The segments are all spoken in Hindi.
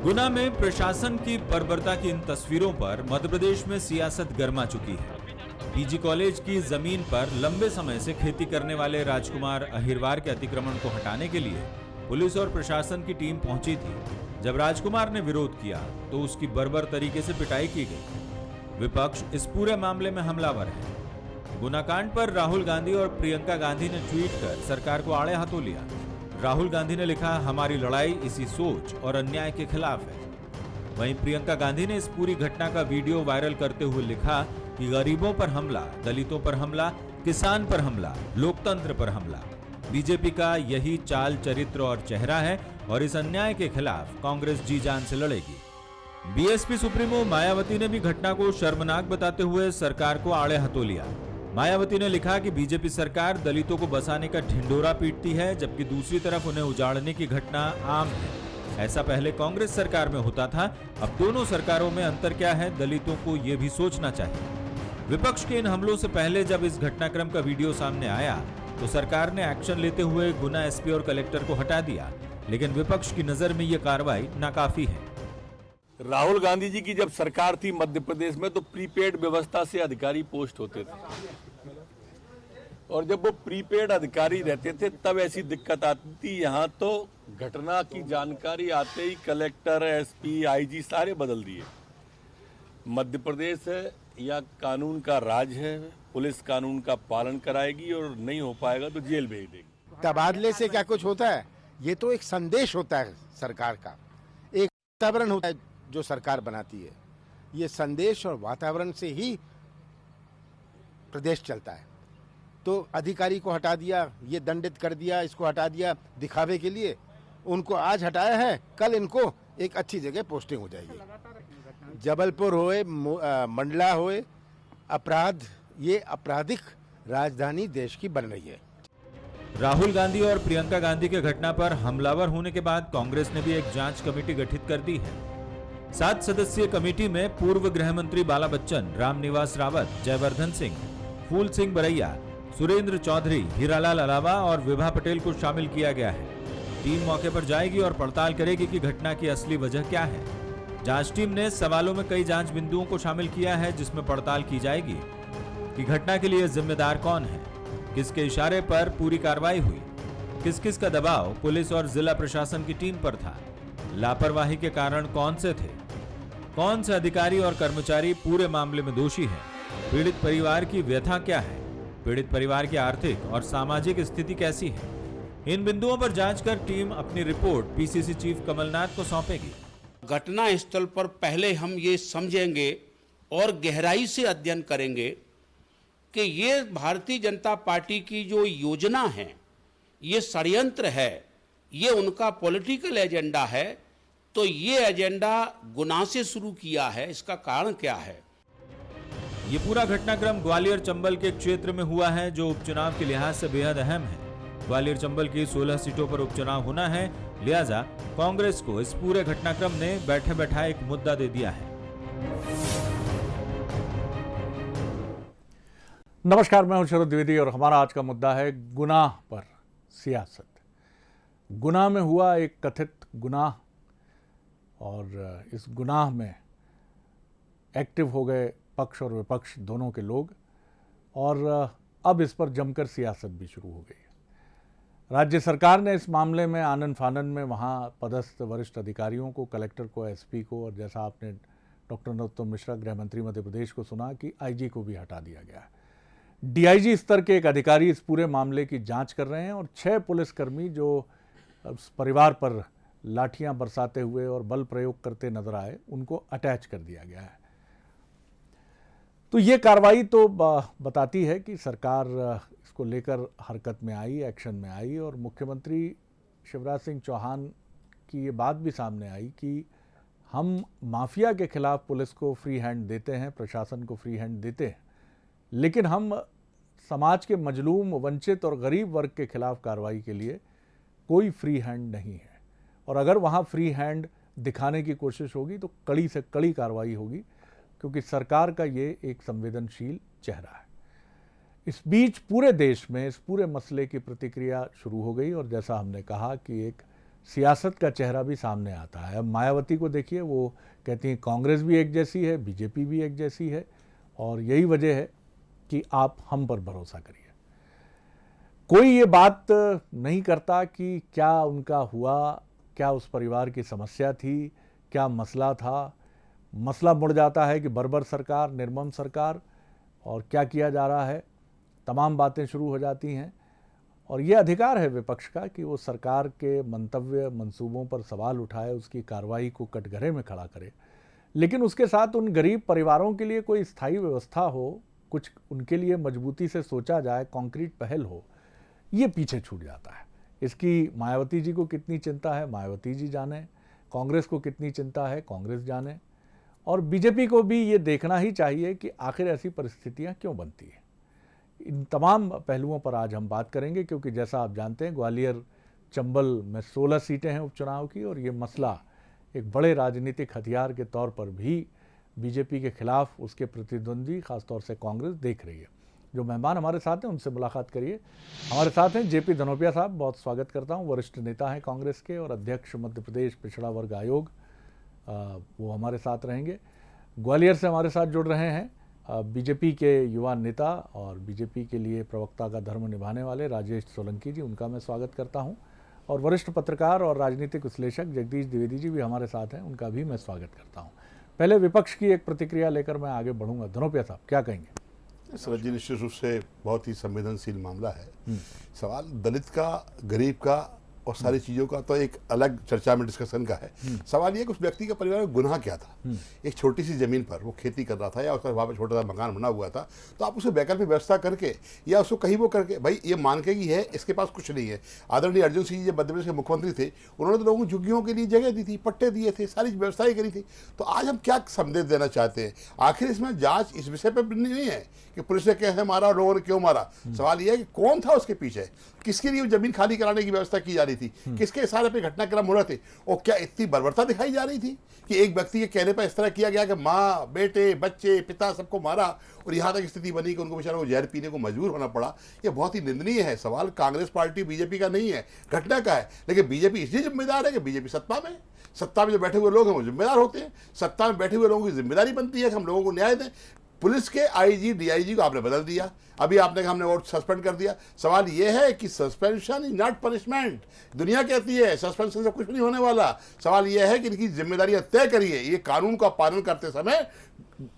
गुना में प्रशासन की बर्बरता की इन तस्वीरों पर मध्य प्रदेश में सियासत गर्मा चुकी है। पीजी कॉलेज की जमीन पर लंबे समय से खेती करने वाले राजकुमार अहिरवार के अतिक्रमण को हटाने के लिए पुलिस और प्रशासन की टीम पहुंची थी। जब राजकुमार ने विरोध किया तो उसकी बर्बर तरीके से पिटाई की गई। विपक्ष इस पूरे मामले में हमलावर है। गुना कांड पर राहुल गांधी और प्रियंका गांधी ने ट्वीट कर सरकार को आड़े हाथों लिया। राहुल गांधी ने लिखा, हमारी लड़ाई इसी सोच और अन्याय के खिलाफ है। वहीं प्रियंका गांधी ने इस पूरी घटना का वीडियो वायरल करते हुए लिखा कि गरीबों पर हमला, दलितों पर हमला, किसान पर हमला, लोकतंत्र पर हमला। बीजेपी का यही चाल, चरित्र और चेहरा है और इस अन्याय के खिलाफ कांग्रेस जी जान से लड़ेगी। बीएसपी सुप्रीमो मायावती ने भी घटना को शर्मनाक बताते हुए सरकार को आड़े हाथों लिया। मायावती ने लिखा कि बीजेपी सरकार दलितों को बसाने का ढिंढोरा पीटती है, जबकि दूसरी तरफ उन्हें उजाड़ने की घटना आम है। ऐसा पहले कांग्रेस सरकार में होता था। अब दोनों सरकारों में अंतर क्या है, दलितों को यह भी सोचना चाहिए। विपक्ष के इन हमलों से पहले जब इस घटनाक्रम का वीडियो सामने आया तो सरकार ने एक्शन लेते हुए गुना एसपी और कलेक्टर को हटा दिया, लेकिन विपक्ष की नजर में यह कार्रवाई नाकाफी है। राहुल गांधी जी की जब सरकार थी मध्य प्रदेश में तो प्रीपेड व्यवस्था से अधिकारी पोस्ट होते थे, और जब वो प्रीपेड अधिकारी रहते थे तब ऐसी दिक्कत आती थी। यहाँ तो घटना की जानकारी आते ही कलेक्टर, एसपी, आईजी सारे बदल दिए। मध्य प्रदेश है या कानून का राज है, पुलिस कानून का पालन कराएगी और नहीं हो पाएगा तो जेल भेज देगी। तबादले से क्या कुछ होता है? ये तो एक संदेश होता है सरकार का, एक वातावरण होता है जो सरकार बनाती है। ये संदेश और वातावरण से ही प्रदेश चलता है। तो अधिकारी को हटा दिया, ये दंडित कर दिया, इसको हटा दिया दिखावे के लिए। उनको आज हटाया है, कल इनको एक अच्छी जगह पोस्टिंग हो जाएगी। जबलपुर होए, मंडला होए, अपराध, ये आपराधिक राजधानी देश की बन रही है। राहुल गांधी और प्रियंका गांधी के घटना पर हमलावर होने के बाद कांग्रेस ने भी एक जांच कमेटी गठित कर दी है। 7 सदस्यीय कमेटी में पूर्व गृह मंत्री बाला बच्चन, रामनिवास रावत, जयवर्धन सिंह, फूल सिंह बरैया, सुरेंद्र चौधरी, हीरालाल अलावा और विभा पटेल को शामिल किया गया है। टीम मौके पर जाएगी और पड़ताल करेगी कि घटना की असली वजह क्या है। जांच टीम ने सवालों में कई जांच बिंदुओं को शामिल किया है, जिसमें पड़ताल की जाएगी कि घटना के लिए जिम्मेदार कौन है, किसके इशारे पर पूरी कार्रवाई हुई, किस किस का दबाव पुलिस और जिला प्रशासन की टीम पर था, लापरवाही के कारण कौन से थे, कौन से अधिकारी और कर्मचारी पूरे मामले में दोषी हैं, पीड़ित परिवार की व्यथा क्या है, पीड़ित परिवार की आर्थिक और सामाजिक स्थिति कैसी है। इन बिंदुओं पर जांच कर टीम अपनी रिपोर्ट पीसीसी चीफ कमलनाथ को सौंपेगी। घटना स्थल पर पहले हम ये समझेंगे और गहराई से अध्ययन करेंगे कि ये भारतीय जनता पार्टी की जो योजना है, ये षड्यंत्र है, ये उनका पॉलिटिकल एजेंडा है। तो ये एजेंडा गुना से शुरू किया है, इसका कारण क्या है? ये पूरा घटनाक्रम ग्वालियर चंबल के क्षेत्र में हुआ है, जो उपचुनाव के लिहाज से बेहद अहम है। ग्वालियर चंबल की 16 सीटों पर उपचुनाव होना है, लिहाजा कांग्रेस को इस पूरे घटनाक्रम ने बैठे बैठा एक मुद्दा दे दिया है। नमस्कार, मैं हूं शरद द्विवेदी और हमारा आज का मुद्दा है गुनाह पर सियासत। गुनाह में हुआ एक कथित गुनाह और इस गुनाह में एक्टिव हो गए पक्ष और विपक्ष दोनों के लोग, और अब इस पर जमकर सियासत भी शुरू हो गई है। राज्य सरकार ने इस मामले में आनन फानन में वहाँ पदस्थ वरिष्ठ अधिकारियों को, कलेक्टर को, एसपी को, और जैसा आपने डॉक्टर नरोत्तम मिश्रा गृह मंत्री मध्य प्रदेश को सुना कि आईजी को भी हटा दिया गया है। डीआईजी स्तर के एक अधिकारी इस पूरे मामले की जांच कर रहे हैं और 6 पुलिसकर्मी जो परिवार पर लाठियां बरसाते हुए और बल प्रयोग करते नजर आए, उनको अटैच कर दिया गया है। तो ये कार्रवाई तो बताती है कि सरकार इसको लेकर हरकत में आई, एक्शन में आई, और मुख्यमंत्री शिवराज सिंह चौहान की ये बात भी सामने आई कि हम माफिया के खिलाफ पुलिस को फ्री हैंड देते हैं, प्रशासन को फ्री हैंड देते हैं, लेकिन हम समाज के मजलूम, वंचित और गरीब वर्ग के खिलाफ कार्रवाई के लिए कोई फ्री हैंड नहीं है। और अगर वहाँ फ्री हैंड दिखाने की कोशिश होगी तो कड़ी से कड़ी कार्रवाई होगी, क्योंकि सरकार का ये एक संवेदनशील चेहरा है। इस बीच पूरे देश में इस पूरे मसले की प्रतिक्रिया शुरू हो गई और जैसा हमने कहा कि एक सियासत का चेहरा भी सामने आता है। अब मायावती को देखिए, वो कहती हैं कांग्रेस भी एक जैसी है, बीजेपी भी एक जैसी है, और यही वजह है कि आप हम पर भरोसा करिए। कोई ये बात नहीं करता कि क्या उनका हुआ, क्या उस परिवार की समस्या थी, क्या मसला था। मसला मुड़ जाता है कि बर्बर सरकार, निर्मम सरकार, और क्या किया जा रहा है, तमाम बातें शुरू हो जाती हैं। और ये अधिकार है विपक्ष का कि वो सरकार के मंतव्य, मंसूबों पर सवाल उठाए, उसकी कार्रवाई को कटघरे में खड़ा करे, लेकिन उसके साथ उन गरीब परिवारों के लिए कोई स्थायी व्यवस्था हो, कुछ उनके लिए मजबूती से सोचा जाए, कॉन्क्रीट पहल हो, ये पीछे छूट जाता है। इसकी मायावती जी को कितनी चिंता है, मायावती जी जाने, कांग्रेस को कितनी चिंता है, कांग्रेस जाने, और बीजेपी को भी ये देखना ही चाहिए कि आखिर ऐसी परिस्थितियां क्यों बनती हैं। इन तमाम पहलुओं पर आज हम बात करेंगे, क्योंकि जैसा आप जानते हैं ग्वालियर चंबल में 16 सीटें हैं उपचुनाव की, और ये मसला एक बड़े राजनीतिक हथियार के तौर पर भी बीजेपी के खिलाफ उसके प्रतिद्वंदी खासतौर से कांग्रेस देख रही है। जो मेहमान हमारे साथ हैं उनसे मुलाकात करिए। हमारे साथ हैं जेपी धनोपिया साहब, बहुत स्वागत करता हूं। वरिष्ठ नेता हैं कांग्रेस के और अध्यक्ष मध्य प्रदेश पिछड़ा वर्ग आयोग, वो हमारे साथ रहेंगे। ग्वालियर से हमारे साथ जुड़ रहे हैं बीजेपी के युवा नेता और बीजेपी के लिए प्रवक्ता का धर्म निभाने वाले राजेश सोलंकी जी, उनका मैं स्वागत करता हूं। और वरिष्ठ पत्रकार और राजनीतिक विश्लेषक जगदीश द्विवेदी जी भी हमारे साथ हैं, उनका भी मैं स्वागत करता हूं। पहले विपक्ष की एक प्रतिक्रिया लेकर मैं आगे बढ़ूंगा। धनोपिया साहब, क्या कहेंगे? सरद जी, निश्चित रूप से बहुत ही संवेदनशील मामला है। सवाल दलित का, गरीब का और सारी चीज़ों का तो एक अलग चर्चा में डिस्कशन का है। सवाल ये कि उस व्यक्ति का परिवार में गुनाह क्या था। एक छोटी सी जमीन पर वो खेती कर रहा था या उसका वहाँ पर छोटा सा मकान बना हुआ था, तो आप उसे वैकल्पिक व्यवस्था करके या उसको कहीं वो करके, भाई ये मान के कि है इसके पास कुछ नहीं है। आदरणीय अर्जुन सिंह जी जब मध्य प्रदेश के मुख्यमंत्री थे, उन्होंने तो लोगों को झुग्गियों के लिए जगह दी थी, पट्टे दिए थे, सारी व्यवस्थाएं करी थी। तो आज हम क्या संदेश देना चाहते हैं? आखिर इसमें जाँच इस विषय पर नहीं है कि पुलिस ने कैसे मारा, लोगों ने क्यों मारा। सवाल यह है कि कौन था उसके पीछे, किसके लिए जमीन खाली कराने की व्यवस्था की जा रही थी, किसके इशारे पे घटनाक्रम हो रहे थे, और क्या इतनी बर्बरता दिखाई जा रही थी कि एक व्यक्ति के कहने पर इस तरह किया गया कि माँ, बेटे, बच्चे, पिता सबको मारा, और यहाँ तक स्थिति बनी कि उनको बेचारों को जहर पीने को मजबूर होना पड़ा। ये बहुत ही निंदनीय है। सवाल कांग्रेस पार्टी, बीजेपी का नहीं है, घटना का है। लेकिन बीजेपी इसलिए जिम्मेदार है कि बीजेपी सत्ता में जो बैठे हुए लोग हैं वो जिम्मेदार होते हैं। सत्ता में बैठे हुए लोगों की जिम्मेदारी बनती है कि हम लोगों को न्याय दें। पुलिस के आईजी, डीआईजी को आपने बदल दिया, अभी आपने कहा हमने और सस्पेंड कर दिया। सवाल यह है कि सस्पेंशन इज नॉट पनिशमेंट। दुनिया कहती है सस्पेंशन से कुछ नहीं होने वाला। सवाल यह है कि इनकी जिम्मेदारियां तय करिए। ये कानून का पालन करते समय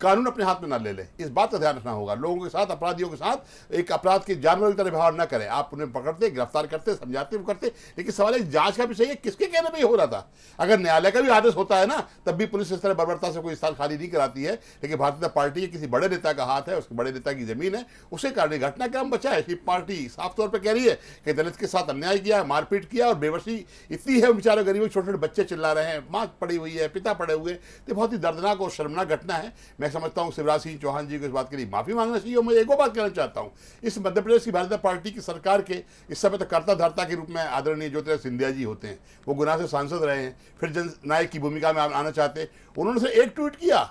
कानून अपने हाथ में ना ले ले, इस बात का ध्यान रखना होगा। लोगों के साथ, अपराधियों के साथ एक अपराध के जानवर की तरह व्यवहार न करें। आप उन्हें पकड़ते, गिरफ्तार करते, समझाते, वो करते, लेकिन सवाल एक जांच का भी सही है, किसके कहने पे हो रहा था। अगर न्यायालय का भी आदेश होता है ना, तब भी पुलिस इस तरह बर्बरता से कोई स्थान खाली नहीं कराती है। लेकिन भारतीय जनता पार्टी के किसी बड़े नेता का हाथ है, उसके बड़े नेता की जमीन है, उसे कारण घटनाक्रम बचा है। ये पार्टी साफ तौर पर कह रही है कि दलित के साथ अन्याय किया, मारपीट किया, और बेबसी इतनी है, बेचारे गरीबों छोटे छोटे बच्चे चिल्ला रहे हैं, माँ पड़ी हुई है, पिता पड़े हुए। तो बहुत ही दर्दनाक और शर्मनाक घटना है। मैं समझता हूँ शिवराज सिंह चौहान जी को इस बात के लिए माफी मांगना चाहिए। और मैं एक और बात कहना चाहता हूं, इस मध्य प्रदेश की भारतीय जनता पार्टी की सरकार के इस समय तो कर्ता धर्ता के रूप में आदरणीय ज्योतिरादित्य सिंधिया जी होते हैं। वो गुना से सांसद रहे हैं, फिर जननायक की भूमिका में आना चाहते। उन्होंने से एक ट्वीट किया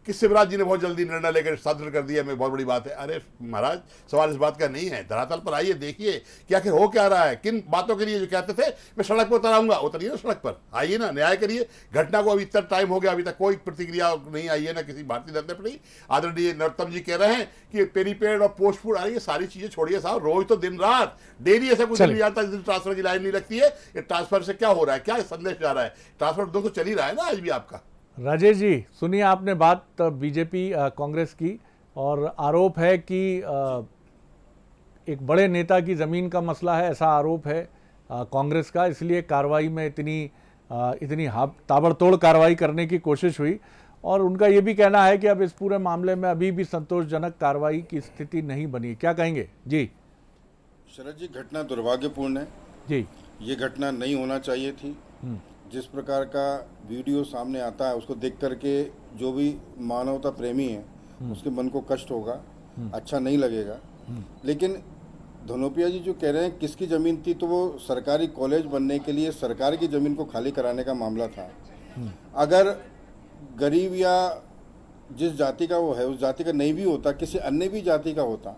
कि शिवराज जी ने बहुत जल्दी निर्णय लेकर साधन कर दिया, मैं बहुत बड़ी बात है। अरे महाराज, सवाल इस बात का नहीं है। धरातल पर आइए, देखिए कि आखिर हो क्या रहा है। किन बातों के लिए जो कहते थे मैं सड़क पर उतर आऊंगा, उतरिए ना सड़क पर, आइए ना, न्याय करिए। घटना को अभी इतना टाइम हो गया, अभी तक कोई प्रतिक्रिया नहीं आई है, ना किसी भारतीय जनता पार्टी। आदरणीय नरोत्तम जी कह रहे हैं कि पेरीपेड और पोस्टपुड, अरे ये सारी चीजें छोड़िए साहब। रोज तो दिन रात डेली ऐसा कुछ नहीं आता जिस ट्रांसफर की लाइन नहीं लगती है। ये ट्रांसफर से क्या हो रहा है, क्या संदेश जा रहा है? ट्रांसफर तो चल ही रहा है ना आज भी आपका। राजेश जी, सुनिए आपने बात बीजेपी कांग्रेस की, और आरोप है कि एक बड़े नेता की ज़मीन का मसला है, ऐसा आरोप है कांग्रेस का, इसलिए कार्रवाई में इतनी ताबड़तोड़ कार्रवाई करने की कोशिश हुई। और उनका ये भी कहना है कि अब इस पूरे मामले में अभी भी संतोषजनक कार्रवाई की स्थिति नहीं बनी। क्या कहेंगे जी? शरद जी, घटना दुर्भाग्यपूर्ण है जी। ये घटना नहीं होना चाहिए थी। जिस प्रकार का वीडियो सामने आता है उसको देख करके जो भी मानवता प्रेमी है उसके मन को कष्ट होगा, अच्छा नहीं लगेगा। लेकिन धनोपिया जी जो कह रहे हैं किसकी ज़मीन थी, तो वो सरकारी कॉलेज बनने के लिए सरकार की ज़मीन को खाली कराने का मामला था। अगर गरीब या जिस जाति का वो है उस जाति का नहीं भी होता, किसी अन्य भी जाति का होता,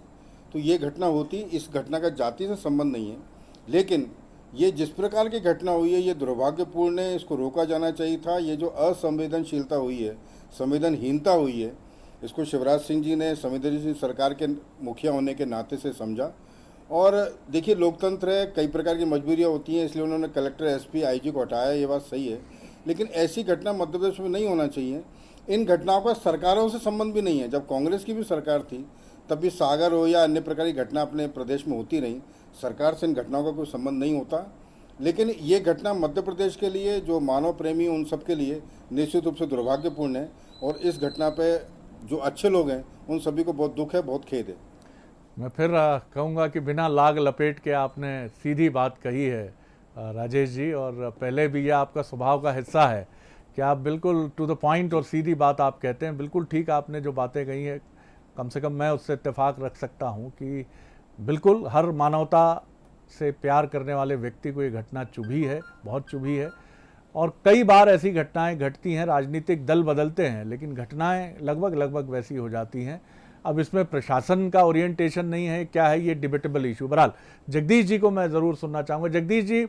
तो ये घटना होती। इस घटना का जाति से संबंध नहीं है। लेकिन ये जिस प्रकार की घटना हुई है ये दुर्भाग्यपूर्ण है, इसको रोका जाना चाहिए था। ये जो असंवेदनशीलता हुई है, संवेदनहीनता हुई है, इसको शिवराज सिंह जी ने संवेदनशील सरकार के मुखिया होने के नाते से समझा। और देखिए लोकतंत्र है, कई प्रकार की मजबूरियाँ होती हैं, इसलिए उन्होंने कलेक्टर, एसपी, आईजी को हटाया, ये बात सही है। लेकिन ऐसी घटना मध्य प्रदेश में नहीं होना चाहिए। इन घटनाओं का सरकारों से संबंध भी नहीं है। जब कांग्रेस की भी सरकार थी तब भी सागर हो या अन्य प्रकार की घटना अपने प्रदेश में होती रही, सरकार से इन घटनाओं का कोई संबंध नहीं होता। लेकिन ये घटना मध्य प्रदेश के लिए, जो मानव प्रेमी उन सब के लिए निश्चित रूप से दुर्भाग्यपूर्ण है। और इस घटना पे जो अच्छे लोग हैं उन सभी को बहुत दुख है, बहुत खेद है। मैं फिर कहूँगा कि बिना लाग लपेट के आपने सीधी बात कही है राजेश जी, और पहले भी यह आपका स्वभाव का हिस्सा है कि आप बिल्कुल टू द पॉइंट और सीधी बात आप कहते हैं। बिल्कुल ठीक आपने जो बातें कही हैं, कम से कम मैं उससे इत्तेफाक रख सकता हूं कि बिल्कुल हर मानवता से प्यार करने वाले व्यक्ति को ये घटना चुभी है, बहुत चुभी है। और कई बार ऐसी घटनाएं घटती हैं, राजनीतिक दल बदलते हैं लेकिन घटनाएं लगभग वैसी हो जाती हैं। अब इसमें प्रशासन का ओरिएंटेशन नहीं है, क्या है, ये डिबेटेबल इशू। बहरहाल जगदीश जी को मैं ज़रूर सुनना चाहूँगा। जगदीश जी,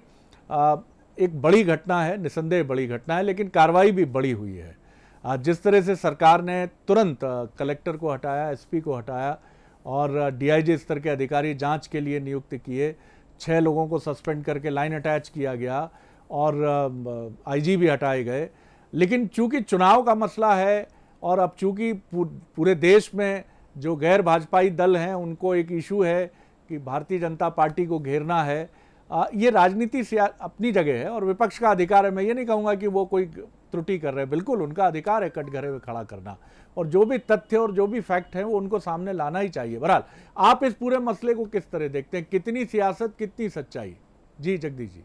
एक बड़ी घटना है, निसंदेह बड़ी घटना है, लेकिन कार्रवाई भी बड़ी हुई है। जिस तरह से सरकार ने तुरंत कलेक्टर को हटाया, एसपी को हटाया और डीआईजी स्तर के अधिकारी जांच के लिए नियुक्त किए, 6 लोगों को सस्पेंड करके लाइन अटैच किया गया और आईजी भी हटाए गए। लेकिन चूंकि चुनाव का मसला है और अब चूंकि पूरे देश में जो गैर भाजपाई दल हैं उनको एक इशू है कि भारतीय जनता पार्टी को घेरना है, ये राजनीति से अपनी जगह है और विपक्ष का अधिकार है। मैं ये नहीं कहूँगा कि वो कोई त्रुटि कर रहे हैं, बिल्कुल उनका अधिकार है कटघरे में खड़ा करना, और जो भी तथ्य और जो भी फैक्ट है वो उनको सामने लाना ही चाहिए। बहरहाल आप इस पूरे मसले को किस तरह देखते हैं, कितनी सियासत कितनी सच्चाई? जी जगदीश जी।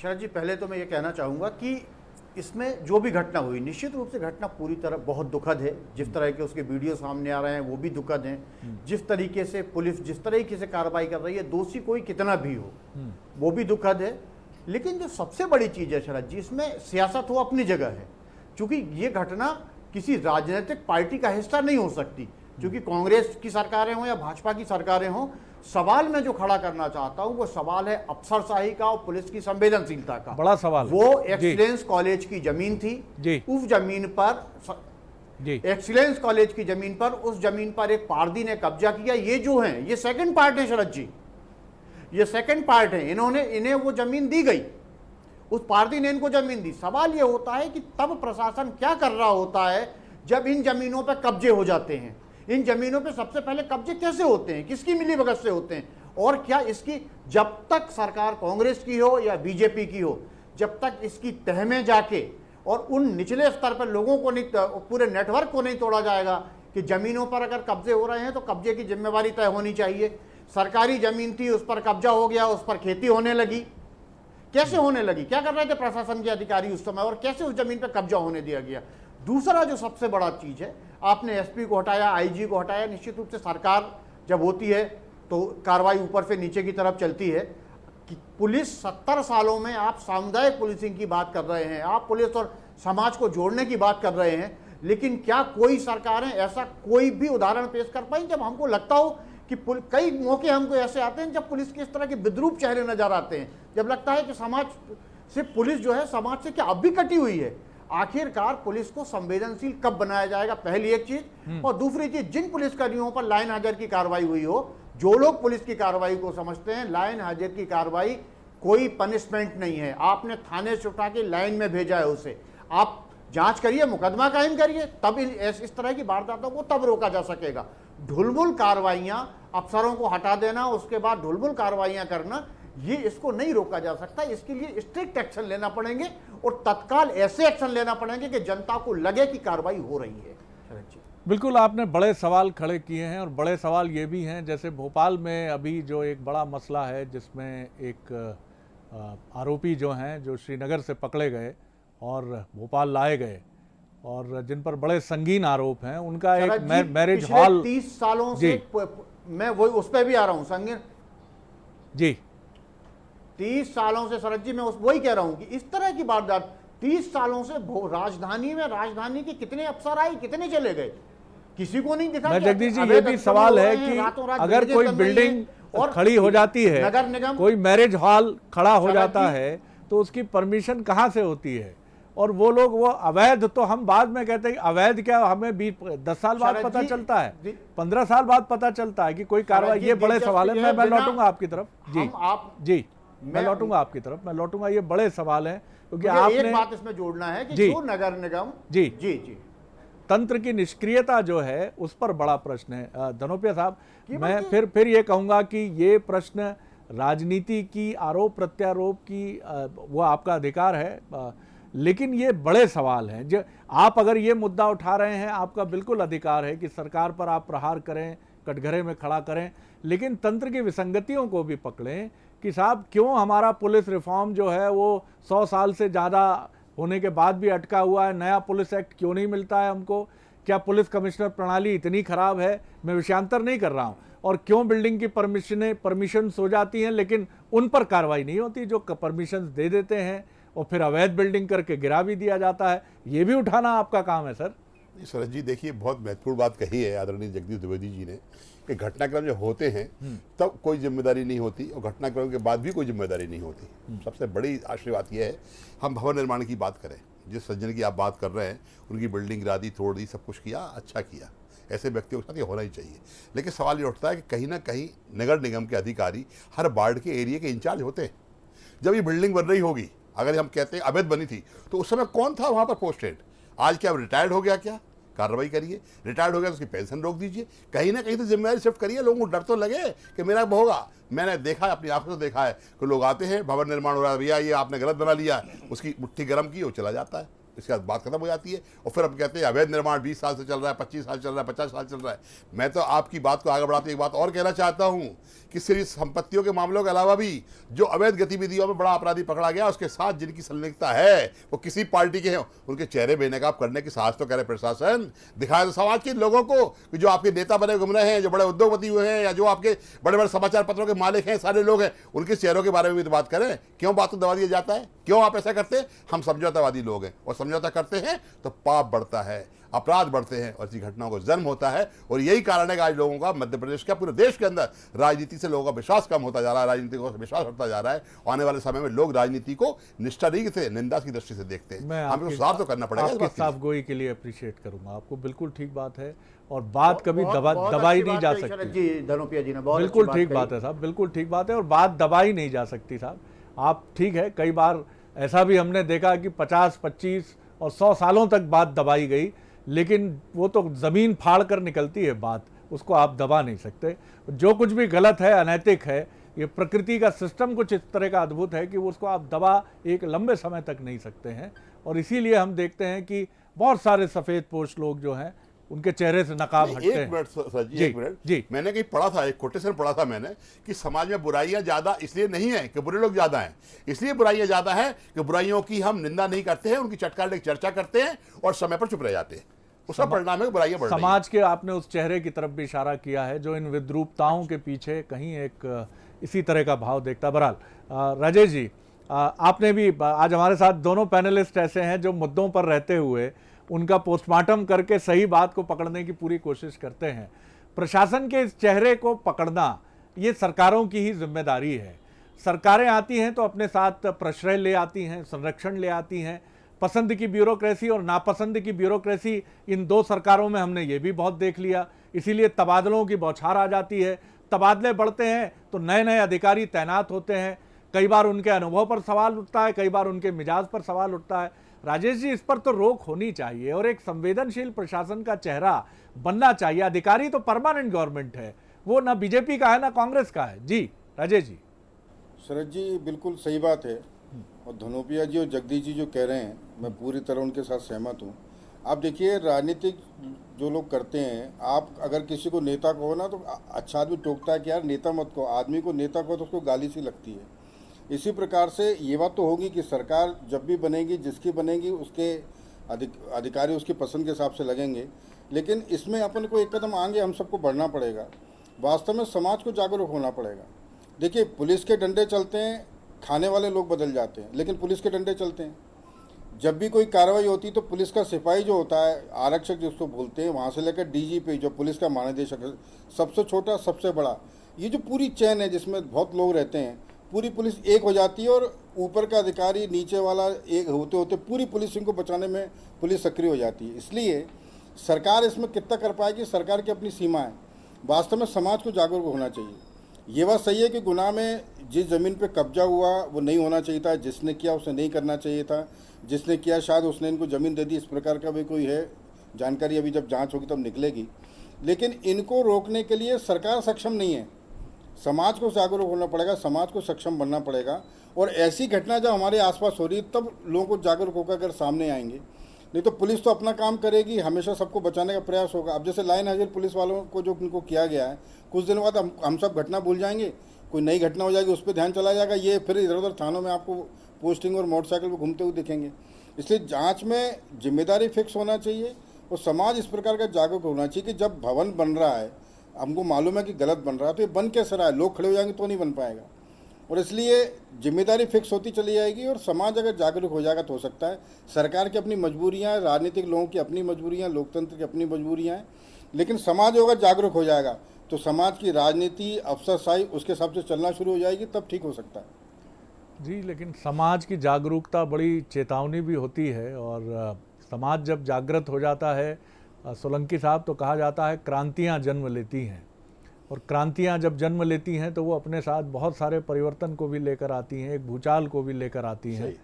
शरद जी, पहले तो मैं ये कहना चाहूँगा कि इसमें जो भी घटना हुई, निश्चित रूप से घटना पूरी तरह बहुत दुखद है। जिस तरह के उसके वीडियो सामने आ रहे हैं वो भी दुखद हैं। जिस तरीके से पुलिस जिस तरीके से कार्रवाई कर रही है, दोषी कोई कितना भी हो, वो भी दुखद है। लेकिन जो सबसे बड़ी चीज़ है शरद जी, इसमें सियासत हो अपनी जगह है। क्योंकि ये घटना किसी राजनीतिक पार्टी का हिस्सा नहीं हो सकती, क्योंकि कांग्रेस की सरकारें हों या भाजपा की सरकारें हों। सवाल मैं जो खड़ा करना चाहता हूं वो सवाल है अफसरशाही का और पुलिस की संवेदनशीलता का। बड़ा सवाल। वो एक्सीलेंस कॉलेज की जमीन थी, उस जमीन पर एक्सीलेंस कॉलेज की जमीन पर, उस जमीन पर एक पारदी ने कब्जा किया। ये जो है ये सेकंड पार्ट है शरद जी, ये सेकंड पार्ट है। इन्हें वो जमीन दी गई, उस पारदी ने इनको जमीन दी। सवाल ये होता है कि तब प्रशासन क्या कर रहा होता है जब इन जमीनों पर कब्जे हो जाते हैं। इन जमीनों पे सबसे पहले कब्जे कैसे होते हैं, किसकी मिलीभगत से होते हैं, और क्या इसकी, जब तक सरकार कांग्रेस की हो या बीजेपी की हो, जब तक इसकी तह में जाके और उन निचले स्तर पर लोगों को नहीं, पूरे नेटवर्क को नहीं तोड़ा जाएगा कि जमीनों पर अगर कब्जे हो रहे हैं तो कब्जे की जिम्मेवारी तय होनी चाहिए। सरकारी जमीन थी, उस पर कब्जा हो गया, उस पर खेती होने लगी। कैसे होने लगी, क्या कर रहे थे प्रशासन के अधिकारी उस समय, और कैसे उस जमीन पर कब्जा होने दिया गया। दूसरा जो सबसे बड़ा चीज है, आपने एसपी को हटाया, आईजी को हटाया। निश्चित रूप से सरकार जब होती है तो कार्रवाई ऊपर से नीचे की तरफ चलती है। कि पुलिस 70 सालों में आप सामुदायिक पुलिसिंग की बात कर रहे हैं, आप पुलिस और समाज को जोड़ने की बात कर रहे हैं, लेकिन क्या कोई सरकारें ऐसा कोई भी उदाहरण पेश कर पाई जब हमको लगता हो कि कई मौके हमको ऐसे आते हैं जब पुलिस के इस तरह के विद्रूप चेहरे नजर आते हैं, जब लगता है कि समाज से पुलिस जो है समाज से क्या अब भी कटी हुई है। आखिरकार पुलिस को संवेदनशील कब बनाया जाएगा, पहली एक चीज। और दूसरी चीज, जिन पुलिसकर्मियों पर लाइन हाजिर की कार्रवाई हुई हो, जो लोग पुलिस की कार्रवाई को समझते हैं लाइन हाजिर की कार्रवाई कोई पनिशमेंट नहीं है। आपने थाने से उठा के लाइन में भेजा है उसे, आप जांच करिए, मुकदमा कायम करिए, तब इस तरह की वारदातों को तब रोका जा सकेगा। ढुलमुल कार्रवाइयां, अफसरों को हटा देना, उसके बाद ढुलमुल कार्रवाइयां करना, ये इसको नहीं रोका जा सकता। इसके लिए स्ट्रिक्ट एक्शन लेना पड़ेंगे और तत्काल ऐसे एक्शन लेना पड़ेंगे कि जनता को लगे कि कार्रवाई हो रही है। बिल्कुल आपने बड़े सवाल खड़े किए हैं, और बड़े सवाल ये भी हैं, जैसे भोपाल में अभी जो एक बड़ा मसला है जिसमें एक आरोपी जो हैं, जो श्रीनगर से पकड़े गए और भोपाल लाए गए और जिन पर बड़े संगीन आरोप हैं, उनका एक मैरिज हॉल 30 सालों से, मैं वो उस पर भी आ रहा हूं संगीन जी, 30 सालों से शरद जी मैं वही कह रहा हूं कि इस तरह की वारदात 30 सालों से राजधानी के कितने अफसर आए, कितने चले गए, किसी को नहीं दिखा। मैं जगदीश जी, ये भी सवाल है कि अगर कोई बिल्डिंग और खड़ी हो जाती है, नगर निगम कोई मैरिज हॉल खड़ा हो शरद जाता जी, है तो उसकी परमिशन कहाँ से होती है? और वो लोग वो अवैध, तो हम बाद में कहते हैं अवैध क्या, हमें 10 साल बाद शरद पता जी, चलता है, 15 साल बाद पता चलता है कि कोई कार्रवाई। ये बड़े सवाल है। मैं लौटूंगा आपकी तरफ जी, मैं लौटूंगा आपकी तरफ, मैं लौटूंगा। ये बड़े सवाल हैं क्योंकि आपने एक बात इसमें जोड़ना है कि जी, जो नगर निगम जी जी जी तंत्र की निष्क्रियता जो है उस पर बड़ा प्रश्न है। धनोपिया साहब, मैं फिर ये कहूंगा कि ये प्रश्न राजनीति की आरोप प्रत्यारोप की वो आपका अधिकार है, लेकिन ये बड़े सवाल हैं। जो आप अगर ये मुद्दा उठा रहे हैं, आपका बिल्कुल अधिकार है कि सरकार पर आप प्रहार करें, कटघरे में खड़ा करें, लेकिन तंत्र की विसंगतियों को भी पकड़ें कि साहब क्यों हमारा पुलिस रिफॉर्म जो है वो 100 साल से ज़्यादा होने के बाद भी अटका हुआ है। नया पुलिस एक्ट क्यों नहीं मिलता है हमको? क्या पुलिस कमिश्नर प्रणाली इतनी खराब है? मैं विषयांतर नहीं कर रहा हूँ। और क्यों बिल्डिंग की परमिशन हो जाती हैं लेकिन उन पर कार्रवाई नहीं होती जो परमिशन दे देते हैं, और फिर अवैध बिल्डिंग करके गिरा भी दिया जाता है? ये भी उठाना आपका काम है सर। शरद जी देखिए, बहुत महत्वपूर्ण बात कही है आदरणीय जगदीश द्विवेदी जी ने कि घटनाक्रम जब होते हैं तब कोई जिम्मेदारी नहीं होती और घटनाक्रम के बाद भी कोई जिम्मेदारी नहीं होती। सबसे बड़ी आश्चर्य बात यह है, हम भवन निर्माण की बात करें, जिस सज्जन की आप बात कर रहे हैं उनकी बिल्डिंग गिरा दी, तोड़ दी, सब कुछ किया, अच्छा किया, ऐसे व्यक्तियों के साथ ये होना ही चाहिए। लेकिन सवाल ये उठता है कि कहीं ना कहीं नगर निगम के अधिकारी हर वार्ड के एरिया के इंचार्ज होते हैं। जब ये बिल्डिंग बन रही होगी, अगर हम कहते हैं अवैध बनी थी, तो उस समय कौन था वहाँ पर पोस्टेड? आज क्या रिटायर्ड हो गया? क्या कार्रवाई करिए। रिटायर्ड हो गया तो उसकी पेंशन रोक दीजिए। कहीं ना कहीं तो जिम्मेदारी शिफ्ट करिए। लोगों को डर तो लगे कि मेरा होगा। मैंने देखा है, अपनी आंखों से देखा है कि लोग आते हैं, भवन निर्माण हो रहा है, भैया ये आपने गलत बना लिया, उसकी मुट्ठी गर्म की, वो चला जाता है, इसके बाद बात खत्म हो जाती है। और फिर अब कहते हैं अवैध निर्माण 20 साल से चल रहा है, 25 साल चल रहा है, 50 साल चल रहा है। मैं तो आपकी बात को आगे बढ़ाते एक बात और कहना चाहता हूँ कि सिर्फ संपत्तियों के मामलों के अलावा भी जो अवैध गतिविधियों में बड़ा अपराधी पकड़ा गया, उसके साथ जिनकी संलिप्तता है वो किसी पार्टी के हैं, उनके चेहरे बेनकाब करने की साहस तो करे प्रशासन। दिखाए तो समाज के लोगों को कि जो आपके नेता बने घूम रहे हैं, जो बड़े उद्योगपति हुए हैं, या जो आपके बड़े बड़े समाचार पत्रों के मालिक हैं, सारे लोग हैं, उनके चेहरों के बारे में भी तो बात करें। क्यों बात को दबा दिया जाता है? क्यों आप ऐसा करते हैं? हम समझौतावादी लोग हैं और समझौता करते हैं तो पाप बढ़ता है, अपराध बढ़ते हैं और ऐसी घटनाओं को जन्म होता है। और यही कारण है कि आज लोगों का, मध्य प्रदेश का, पूरे देश के अंदर राजनीति से लोगों का विश्वास कम होता जा रहा है, राजनीति को विश्वास हटता जा रहा है। आने वाले समय में लोग राजनीति को निष्ठा नहीं से, निंदा की दृष्टि से देखते हैं। हमें सुधार तो करना पड़ेगा। आपकी साफगोई के लिए अप्रिशिएट करूंगा आपको, बिल्कुल ठीक बात है और बात कभी दबाई नहीं जा सकती जी। धनोपिया जी ने बहुत बिल्कुल ठीक बात है साहब, बिल्कुल ठीक बात है और बात दबाई नहीं जा सकती साहब। आप ठीक है, कई बार ऐसा भी हमने देखा कि 50, 25 और 100 सालों तक बात दबाई गई, लेकिन वो तो ज़मीन फाड़ कर निकलती है बात, उसको आप दबा नहीं सकते। जो कुछ भी गलत है, अनैतिक है, ये प्रकृति का सिस्टम कुछ इस तरह का अद्भुत है कि उसको आप दबा एक लंबे समय तक नहीं सकते हैं। और इसीलिए हम देखते हैं कि बहुत सारे सफ़ेद पोश लोग जो हैं उनके चेहरे से नकाब हटते हैं। एक मिनट सर जी, एक मिनट जी। मैंने कहीं पढ़ा था, एक कोटेशन पढ़ा था मैंने कि समाज में बुराइयां ज्यादा इसलिए नहीं है कि बुरे लोग ज्यादा हैं, इसलिए बुराइयां ज्यादा हैं कि बुराइयों की हम निंदा नहीं करते हैं, उनकी चटकाने की चर्चा करते हैं और समय पर चुप रह जाते हैं। उसका परिणाम है बुराइयां बढ़ रही हैं। समाज के आपने उस चेहरे की तरफ भी इशारा किया है जो इन विद्रूपताओं के पीछे कहीं एक इसी तरह का भाव देखता। बहरहाल राजेश जी, आपने भी आज हमारे साथ दोनों पैनलिस्ट ऐसे हैं जो मुद्दों पर रहते हुए उनका पोस्टमार्टम करके सही बात को पकड़ने की पूरी कोशिश करते हैं। प्रशासन के इस चेहरे को पकड़ना ये सरकारों की ही जिम्मेदारी है। सरकारें आती हैं तो अपने साथ प्रश्रय ले आती हैं, संरक्षण ले आती हैं। पसंद की ब्यूरोक्रेसी और नापसंद की ब्यूरोक्रेसी, इन दो सरकारों में हमने ये भी बहुत देख लिया। इसीलिए तबादलों की बौछार आ जाती है। तबादले बढ़ते हैं तो नए नए अधिकारी तैनात होते हैं। कई बार उनके अनुभव पर सवाल उठता है, कई बार उनके मिजाज पर सवाल उठता है। राजेश जी, इस पर तो रोक होनी चाहिए और एक संवेदनशील प्रशासन का चेहरा बनना चाहिए। अधिकारी तो परमानेंट गवर्नमेंट है, वो ना बीजेपी का है ना कांग्रेस का है। जी राजेश जी। शरद जी बिल्कुल सही बात है और धनोपिया जी और जगदीश जी जो कह रहे हैं मैं पूरी तरह उनके साथ सहमत हूँ। आप देखिए, राजनीतिक जो लोग करते हैं, आप अगर किसी को नेता कहो ना तो अच्छा आदमी टोकता है कि यार नेता मत कहो, आदमी को नेता कहो तो उसको गाली सी लगती है। इसी प्रकार से ये बात तो होगी कि सरकार जब भी बनेगी, जिसकी बनेगी उसके अधिकारी उसकी पसंद के हिसाब से लगेंगे, लेकिन इसमें अपन को एक कदम आगे हम सबको बढ़ना पड़ेगा। वास्तव में समाज को जागरूक होना पड़ेगा। देखिए, पुलिस के डंडे चलते हैं, खाने वाले लोग बदल जाते हैं, लेकिन पुलिस के डंडे चलते हैं। जब भी कोई कार्रवाई होती है तो पुलिस का सिपाही जो होता है, आरक्षक जिसको बोलते हैं, वहाँ से लेकर डीजीपी जो पुलिस का महानिदेशक है, सबसे छोटा सबसे बड़ा, ये जो पूरी चैन है जिसमें बहुत लोग रहते हैं, पूरी पुलिस एक हो जाती है और ऊपर का अधिकारी नीचे वाला एक होते होते पूरी पुलिस इनको बचाने में पुलिस सक्रिय हो जाती है। इसलिए सरकार इसमें कितना कर पाएगी, सरकार की अपनी सीमा है। वास्तव में समाज को जागरूक होना चाहिए। ये बात सही है कि गुनाह में जिस ज़मीन पे कब्जा हुआ वो नहीं होना चाहिए था, जिसने किया उसे नहीं करना चाहिए था, जिसने किया शायद उसने इनको ज़मीन दे दी, इस प्रकार का भी कोई है जानकारी, अभी जब जांच होगी तब निकलेगी। लेकिन इनको रोकने के लिए सरकार सक्षम नहीं है, समाज को जागरूक होना पड़ेगा, समाज को सक्षम बनना पड़ेगा। और ऐसी घटना जब हमारे आसपास हो रही है तब लोगों को जागरूक होकर अगर सामने आएंगे, नहीं तो पुलिस तो अपना काम करेगी, हमेशा सबको बचाने का प्रयास होगा। अब जैसे लाइन हाजिर पुलिस वालों को जो उनको किया गया है, कुछ दिन बाद हम सब घटना भूल जाएंगे, कोई नई घटना हो जाएगी, उस पर ध्यान चला जाएगा, ये फिर इधर उधर थानों में आपको पोस्टिंग और मोटरसाइकिल पर घूमते हुए दिखेंगे। इसलिए जांच में जिम्मेदारी फिक्स होना चाहिए और समाज इस प्रकार का जागरूक होना चाहिए कि जब भवन बन रहा है, हमको मालूम है कि गलत बन रहा है, तो ये बन कैसे रहा है, लोग खड़े हो जाएंगे तो नहीं बन पाएगा। और इसलिए जिम्मेदारी फिक्स होती चली जाएगी और समाज अगर जागरूक हो जाएगा तो हो सकता है। सरकार की अपनी मजबूरियां हैं, राजनीतिक लोगों की अपनी मजबूरियां, लोकतंत्र की अपनी मजबूरियां हैं, लेकिन समाज अगर जागरूक हो जाएगा तो समाज की राजनीति, अफसरशाही उसके हिसाब से चलना शुरू हो जाएगी, तब ठीक हो सकता है। जी, लेकिन समाज की जागरूकता बड़ी चेतावनी भी होती है और समाज जब जागृत हो जाता है, सोलंकी साहब, तो कहा जाता है क्रांतियाँ जन्म लेती हैं और क्रांतियाँ जब जन्म लेती हैं तो वो अपने साथ बहुत सारे परिवर्तन को भी लेकर आती हैं, एक भूचाल को भी लेकर आती हैं।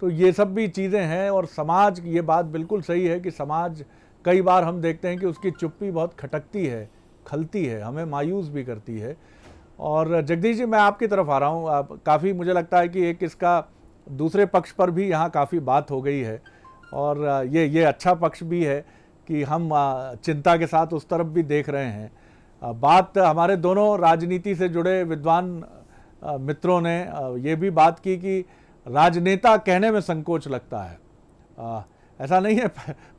तो ये सब भी चीज़ें हैं और समाज, ये बात बिल्कुल सही है कि समाज कई बार हम देखते हैं कि उसकी चुप्पी बहुत खटकती है, खलती है, हमें मायूस भी करती है। और जगदीश जी, मैं आपकी तरफ आ रहा हूँ। काफ़ी मुझे लगता है कि एक इसका दूसरे पक्ष पर भी यहाँ काफ़ी बात हो गई है और ये अच्छा पक्ष भी है कि हम चिंता के साथ उस तरफ भी देख रहे हैं। बात हमारे दोनों राजनीति से जुड़े विद्वान मित्रों ने ये भी बात की कि राजनेता कहने में संकोच लगता है। ऐसा नहीं है,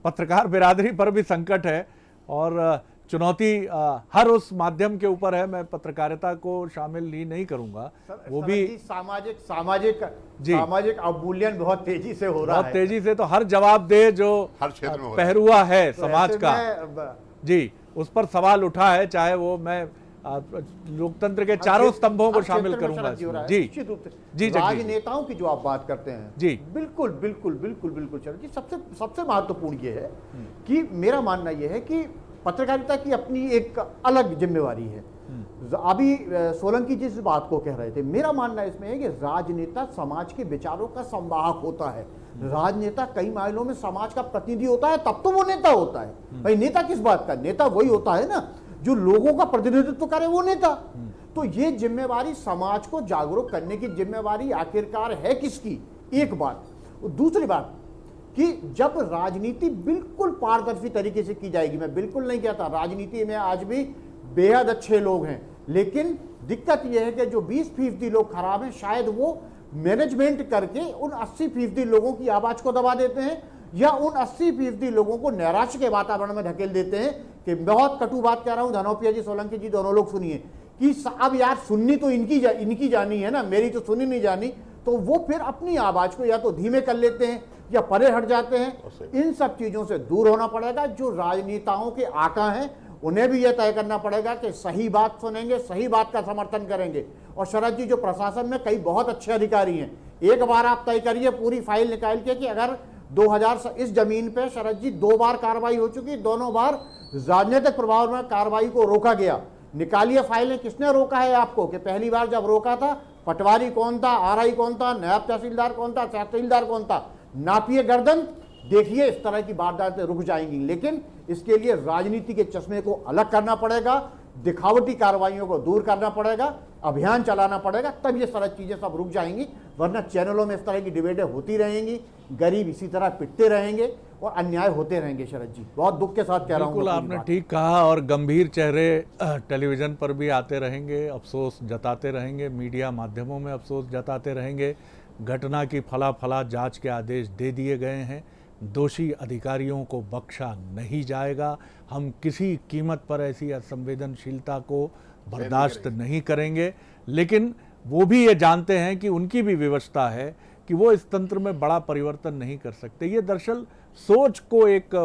पत्रकार बिरादरी पर भी संकट है और चुनौती हर उस माध्यम के ऊपर है। मैं पत्रकारिता को शामिल ही नहीं करूंगा, वो भी सामाजिक अवमूल्यन बहुत तेजी से हो रहा है, बहुत तेजी से। तो हर जवाबदेह जो हर क्षेत्र में पहरुआ है तो समाज का, जी, उस पर सवाल उठा है, चाहे वो मैं लोकतंत्र के चारों स्तंभों को शामिल करूंगा। जी निश्चित रूप से जी, राजनेताओं की जो आप बात करते हैं, जी बिल्कुल बिल्कुल बिल्कुल बिल्कुल शरद जी, सबसे महत्वपूर्ण ये है कि मेरा मानना ये है कि पत्रकारिता की अपनी एक अलग जिम्मेवारी है। अभी सोलंकी जी इस बात को कह रहे थे, मेरा मानना इसमें है कि राजनेता समाज के विचारों का संवाहक होता है। राजनेता कई मायनों में समाज का प्रतिनिधि होता है, तब तो वो नेता होता है। भाई नेता किस बात का, नेता वही होता है ना जो लोगों का प्रतिनिधित्व करे, वो नेता। तो ये जिम्मेवारी, समाज को जागरूक करने की जिम्मेवारी आखिरकार है किसकी, एक बात। दूसरी बात कि जब राजनीति बिल्कुल पारदर्शी तरीके से की जाएगी, मैं बिल्कुल नहीं कहता, राजनीति में आज भी बेहद अच्छे लोग हैं, लेकिन दिक्कत यह है कि जो 20% लोग खराब हैं, शायद वो मैनेजमेंट करके उन 80% लोगों की आवाज को दबा देते हैं या उन 80% लोगों को नैराश्य के वातावरण में धकेल देते हैं। कि बहुत कटु बात कह रहा हूं, धनोपिया जी, सोलंकी जी, दोनों लोग सुनिए कि अब यार सुननी तो इनकी जानी है ना, मेरी तो सुनी नहीं जानी। तो वो फिर अपनी आवाज को या तो धीमे कर लेते हैं या परे हट जाते हैं। इन सब चीजों से दूर होना पड़ेगा। जो राजनेताओं के आका हैं उन्हें भी यह तय करना पड़ेगा कि सही बात सुनेंगे, सही बात का समर्थन करेंगे। और शरद जी, जो प्रशासन में कई बहुत अच्छे अधिकारी हैं, एक बार आप तय करिए पूरी फाइल निकाल के कि अगर 2000 इस जमीन पे शरद जी 2 बार कार्रवाई हो चुकी, दोनों बार राजनीतिक प्रभाव में कार्रवाई को रोका गया। निकालिए फाइलें, किसने रोका है आपको कि पहली बार जब रोका था पटवारी कौन था, आरआई कौन था, नायब तहसीलदार कौन था, तहसीलदार कौन था। नापिए गर्दन, देखिए इस तरह की वारदातें रुक जाएंगी। लेकिन इसके लिए राजनीति के चश्मे को अलग करना पड़ेगा, दिखावटी कार्रवाइयों को दूर करना पड़ेगा, अभियान चलाना पड़ेगा, तब ये सारी चीजें सब रुक जाएंगी। वरना चैनलों में इस तरह की डिबेटें होती रहेंगी, गरीब इसी तरह पिटते रहेंगे और अन्याय होते रहेंगे। शरद जी, बहुत दुख के साथ कह रहा हूं। बिल्कुल आपने ठीक कहा और गंभीर चेहरे टेलीविजन पर भी आते रहेंगे, अफसोस जताते रहेंगे, मीडिया माध्यमों में अफसोस जताते रहेंगे। घटना की फला जांच के आदेश दे दिए गए हैं, दोषी अधिकारियों को बख्शा नहीं जाएगा। हम किसी कीमत पर ऐसी असंवेदनशीलता को बर्दाश्त नहीं करेंगे। लेकिन वो भी ये जानते हैं कि उनकी भी विवशता है कि वो इस तंत्र में बड़ा परिवर्तन नहीं कर सकते। ये दरअसल सोच को एक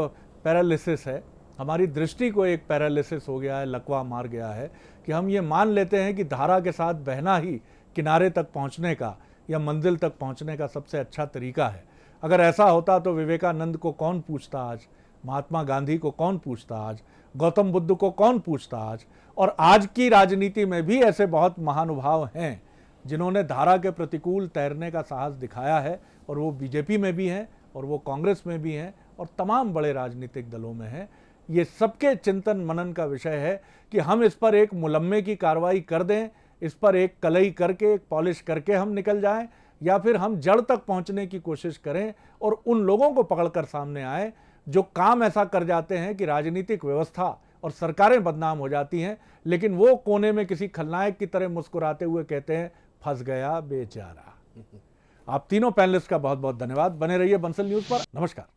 पैरालिसिस है हमारी दृष्टि को एक पैरालिसिस हो गया है, लकवा मार गया है कि हम ये मान लेते हैं कि धारा के साथ बहना ही किनारे तक पहुंचने का या मंजिल तक पहुंचने का सबसे अच्छा तरीका है। अगर ऐसा होता तो विवेकानंद को कौन पूछता आज, महात्मा गांधी को कौन पूछता आज, गौतम बुद्ध को कौन पूछता आज। और आज की राजनीति में भी ऐसे बहुत महानुभाव हैं जिन्होंने धारा के प्रतिकूल तैरने का साहस दिखाया है, और वो बीजेपी में भी हैं और वो कांग्रेस में भी हैं और तमाम बड़े राजनीतिक दलों में हैं। ये सबके चिंतन मनन का विषय है कि हम इस पर एक मुलम्मे की कार्रवाई कर दें, इस पर एक कलई करके, एक पॉलिश करके हम निकल जाएं, या फिर हम जड़ तक पहुंचने की कोशिश करें और उन लोगों को पकड़कर सामने आए जो काम ऐसा कर जाते हैं कि राजनीतिक व्यवस्था और सरकारें बदनाम हो जाती हैं, लेकिन वो कोने में किसी खलनायक की तरह मुस्कुराते हुए कहते हैं फंस गया बेचारा। आप तीनों पैनलिस्ट का बहुत बहुत धन्यवाद। बने रहिए बंसल न्यूज पर। नमस्कार।